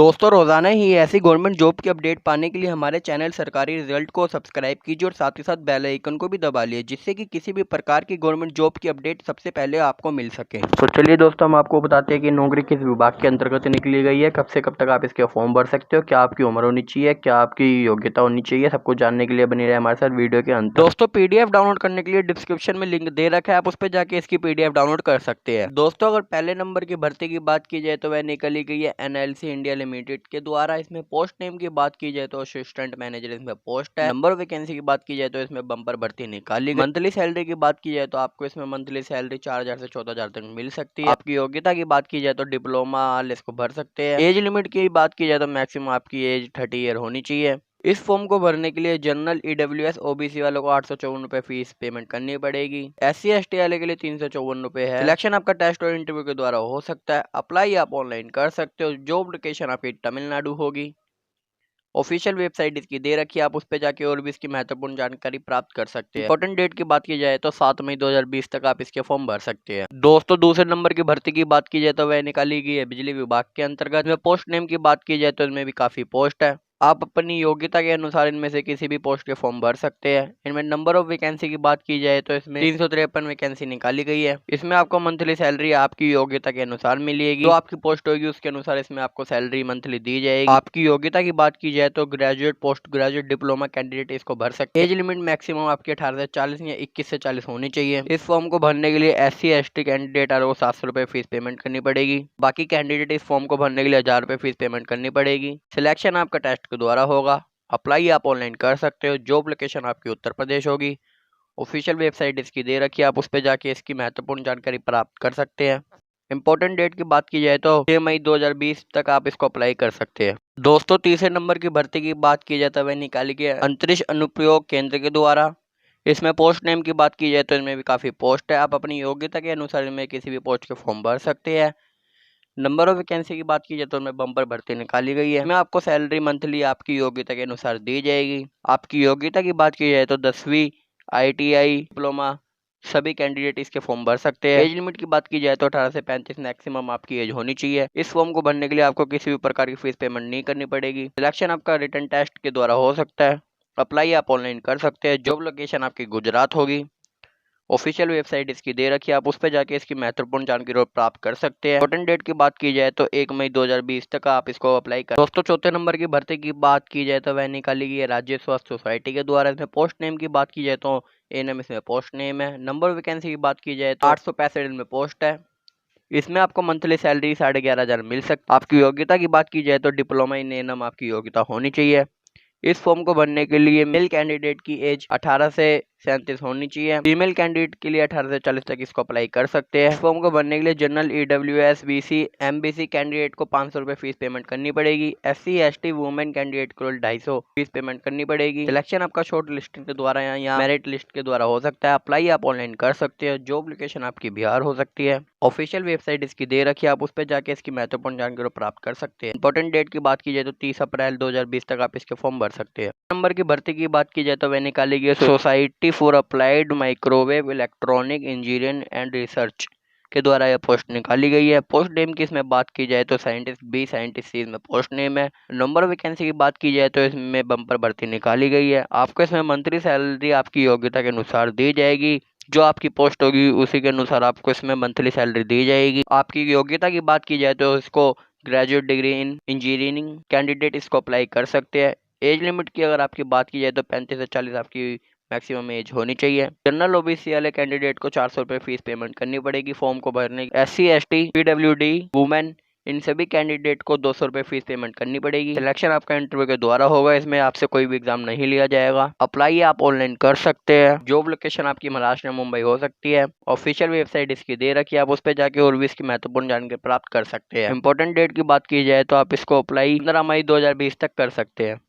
दोस्तों रोजाना ही ऐसी गवर्नमेंट जॉब की अपडेट पाने के लिए हमारे चैनल सरकारी रिजल्ट को सब्सक्राइब कीजिए और साथ ही साथ बेल आइकन को भी दबा लिए, जिससे कि किसी भी प्रकार की गवर्नमेंट जॉब की अपडेट सबसे पहले आपको मिल सके। तो चलिए दोस्तों, हम आपको बताते हैं कि नौकरी किस विभाग के अंतर्गत निकली गई है, कब से कब तक आप इसके फॉर्म भर सकते हो, क्या आपकी उम्र होनी चाहिए, क्या आपकी योग्यता होनी चाहिए। सबको जानने के लिए बनी रहे हमारे साथ वीडियो के अंत। दोस्तों पीडीएफ डाउनलोड करने के लिए डिस्क्रिप्शन में लिंक दे रखा है, आप उस पर जाके इसकी पीडीएफ डाउनलोड कर सकते हैं। दोस्तों अगर पहले नंबर की भर्ती की बात की जाए तो वह निकली गई है एनएलसी इंडिया लिमिटेड के द्वारा। इसमें पोस्ट नेम की बात की जाए तो असिस्टेंट मैनेजर इसमें पोस्ट है। नंबर वैकेंसी की बात की जाए तो इसमें बम्पर भर्ती निकाली गई। मंथली सैलरी की बात की जाए तो आपको इसमें मंथली सैलरी 4,000 से 14,000 तक मिल सकती है। आपकी योग्यता की बात की जाए तो डिप्लोमा इसको भर सकते हैं। एज लिमिट की बात की जाए तो मैक्सिमम आपकी एज 30 ईयर होनी चाहिए। इस फॉर्म को भरने के लिए जनरल ईडब्ल्यूएस ओबीसी वालों को 854 फीस पेमेंट करनी पड़ेगी। SC ST वाले के लिए 354 है। सिलेक्शन आपका टेस्ट और इंटरव्यू के द्वारा हो सकता है। अप्लाई आप ऑनलाइन कर सकते हो। जॉब लोकेशन आपकी तमिलनाडु होगी। ऑफिशियल वेबसाइट इसकी दे रखी है, आप उस पर जाके और भी इसकी महत्वपूर्ण जानकारी प्राप्त कर सकते हैं। इंपॉर्टेंट डेट की बात की जाए तो 7 मई 2020 तक आप इसके फॉर्म भर सकते हैं। दोस्तों दूसरे नंबर की भर्ती की बात की जाए तो वह निकाली गई है बिजली विभाग के अंतर्गत। में पोस्ट नेम की बात की जाए तो इसमें भी काफी पोस्ट है। आप अपनी योग्यता के अनुसार इनमें से किसी भी पोस्ट के फॉर्म भर सकते हैं। इनमें नंबर ऑफ वैकेंसी की बात की जाए तो इसमें 353 वैकेंसी निकाली गई है। इसमें आपको मंथली सैलरी आपकी योग्यता के अनुसार मिलेगी। जो आपकी पोस्ट होगी उसके अनुसार इसमें आपको सैलरी मंथली दी जाएगी। आपकी योग्यता की बात की जाए तो graduate, post graduate, diploma candidate इसको भर सकते हैं। एज लिमिट मैक्सिमम आपकी 18 से 40 या 21 से 40 होनी चाहिए। इस फॉर्म को भरने के लिए SC ST कैंडिडेट को 700 रुपए फीस पेमेंट करनी पड़ेगी। बाकी कैंडिडेट इस फॉर्म को भरने के लिए 1,000 रुपए फीस पेमेंट करनी पड़ेगी। सिलेक्शन आपका टेस्ट के द्वारा होगा। अप्लाई आप ऑनलाइन कर सकते हो। जॉब लोकेशन आपकी उत्तर प्रदेश होगी। ऑफिशियल वेबसाइट इसकी दे रखी है, आप उस पर जाके इसकी महत्वपूर्ण जानकारी प्राप्त कर सकते हैं। इंपॉर्टेंट डेट की बात की जाए तो 6 मई 2020 तक आप इसको अप्लाई कर सकते हैं। दोस्तों तीसरे नंबर की भर्ती की बात की जाए तो वह निकाली गई अंतरिक्ष अनुप्रयोग केंद्र के द्वारा। इसमें पोस्ट नेम की बात की जाए तो इसमें भी काफी पोस्ट है। आप अपनी योग्यता के अनुसार इनमें किसी भी पोस्ट के फॉर्म भर सकते हैं। नंबर ऑफ वैकेंसी की बात की जाए तो उनमें बम्पर भर्ती निकाली गई है। इसमें आपको सैलरी मंथली आपकी योग्यता के अनुसार दी जाएगी। आपकी योग्यता की बात की जाए तो 10वीं ITI डिप्लोमा सभी कैंडिडेट इसके फॉर्म भर सकते हैं। एज लिमिट की बात की जाए तो 18 से 35 मैक्सिमम आपकी एज होनी चाहिए। इस फॉर्म को भरने के लिए आपको किसी भी प्रकार की फीस पेमेंट नहीं करनी पड़ेगी। सिलेक्शन आपका रिटन टेस्ट के द्वारा हो सकता है। अप्लाई आप ऑनलाइन कर सकते हैं। जॉब लोकेशन आपकी गुजरात होगी। ऑफिशियल वेबसाइट इसकी दे रखी है, आप उस पर जाके इसकी महत्वपूर्ण जानकारी प्राप्त कर सकते हैं। इंपॉर्टेंट डेट की बात की जाए तो 1 मई 2020 तक आप इसको अप्लाई कर। दोस्तों चौथे नंबर की भर्ती की बात की जाए तो वह निकाली गई है राज्य स्वास्थ्य सोसाइटी के द्वारा। इसमें पोस्ट नेम की बात की जाए तो ANM इसमें पोस्ट नेम है। नंबर वैकेंसी की बात की जाए तो 865 इनमें पोस्ट है। इसमें आपको मंथली सैलरी 11,500 मिल सकती है। आपकी योग्यता की बात की जाए तो डिप्लोमा इन ANM आपकी योग्यता होनी चाहिए। इस फॉर्म को भरने के लिए मेल कैंडिडेट की एज 18 से 37 होनी चाहिए। फीमेल कैंडिडेट के लिए 18 से 40 तक इसको अप्लाई कर सकते हैं। इस फॉर्म को भरने के लिए general EWS BC MBC candidate को 500 रुपए फीस पेमेंट करनी पड़ेगी। SC ST वुमेन कैंडिडेट को 250 फीस पेमेंट करनी पड़ेगी। सिलेक्शन आपका शॉर्ट लिस्ट के द्वारा या मेरिट लिस्ट के द्वारा हो सकता है। अप्लाई आप ऑनलाइन कर सकते हैं। जॉब लोकेशन आपकी बिहार हो सकती है। ऑफिशियल वेबसाइट इसकी दे रखी है, आप उस पर जाके इसकी महत्वपूर्ण जानकारी प्राप्त कर सकते हैं। इंपॉर्टेंट डेट की बात की जाए तो 30 अप्रैल 2020 तक आप इसके फॉर्म भर सकते हैं। नंबर की भर्ती की बात की जाए तो वह निकाली गई society for applied microwave electronic engineering and research के द्वारा यह पोस्ट निकाली गई है। पोस्ट नेम की इसमें बात की जाए तो साइंटिस्ट B, साइंटिस्ट C इसमें पोस्ट नेम है। नंबर वैकेंसी की बात की जाए तो इसमें बम्पर भर्ती निकाली गई है। आपको इसमें मंथली सैलरी आपकी योग्यता के अनुसार दी जाएगी। जो आपकी पोस्ट होगी उसी के अनुसार आपको इसमें मंथली सैलरी दी जाएगी। आपकी योग्यता की बात की जाए तो इसको graduate degree in engineering candidate इसको अप्लाई कर सकते हैं। एज लिमिट की अगर आपकी बात की जाए तो 35 से 40 आपकी मैक्सिमम एज होनी चाहिए। जनरल OBC वाले कैंडिडेट को 400 रुपए फीस पेमेंट करनी पड़ेगी फॉर्म को भरने की। SC ST PWD women in सभी कैंडिडेट को 200 रुपए फीस पेमेंट करनी पड़ेगी। सिलेक्शन आपका इंटरव्यू के द्वारा होगा। इसमें आपसे कोई भी एग्जाम नहीं लिया जाएगा। अप्लाई आप ऑनलाइन कर सकते हैं। जॉब लोकेशन आपकी महाराष्ट्र या मुंबई हो सकती है। ऑफिशियल वेबसाइट इसकी दे रखी है, आप उस पर जाके और भी इसकी महत्वपूर्ण जानकारी प्राप्त कर सकते हैं। इंपॉर्टेंट डेट की बात की जाए तो आप इसको अप्लाई 15 मई 2020 तक कर सकते हैं।